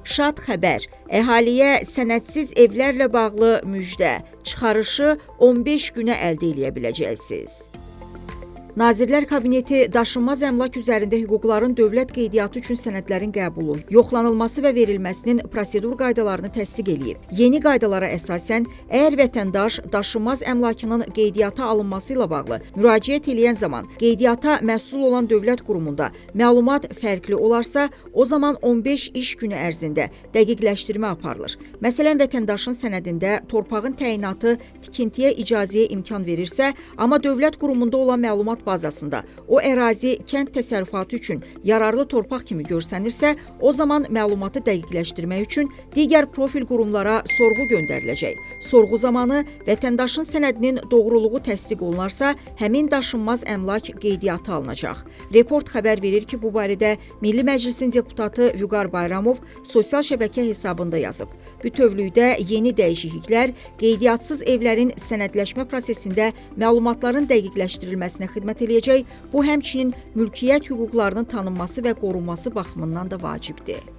Şad xəbər, əhaliyə sənədsiz evlərlə bağlı müjdə, çıxarışı 15 günə əldə edə biləcəksiniz. Nazirlər Kabineti daşınmaz əmlak üzərində hüquqların dövlət qeydiyyatı üçün sənədlərin qəbulu, yoxlanılması və verilməsinin prosedur qaydalarını təsdiq edib. Yeni qaydalara əsasən, əgər vətəndaş daşınmaz əmlakının qeydiyyata alınması ilə bağlı müraciət edən zaman qeydiyyata məsul olan dövlət qurumunda məlumat fərqli olarsa, o zaman 15 iş günü ərzində dəqiqləşdirmə aparılır. Məsələn, vətəndaşın sənədində torpağın təyinatı tikintiyə icazəyə imkan verirsə, amma dövlət qurumunda olan məlumat bazasında o ərazi kənd təsərrüfatı üçün yararlı torpaq kimi görsənirsə, o zaman məlumatı dəqiqləşdirmək üçün digər profil qurumlara sorğu göndəriləcək. Sorğu zamanı vətəndaşın sənədinin doğruluğu təsdiq olunarsa, həmin daşınmaz əmlak qeydiyyata alınacaq. Report xəbər verir ki, bu barədə Milli Məclisin deputatı Vüqar Bayramov sosial şəbəkə hesabında yazıb. Bütövlükdə yeni dəyişikliklər qeydiyyatçız evlərin sənədləşmə prosesində məlumatların dəqiqləşdirilməsinə xidmət eləyəcək, bu həmçinin mülkiyyət hüquqlarının tanınması və qorunması baxımından da vacibdir.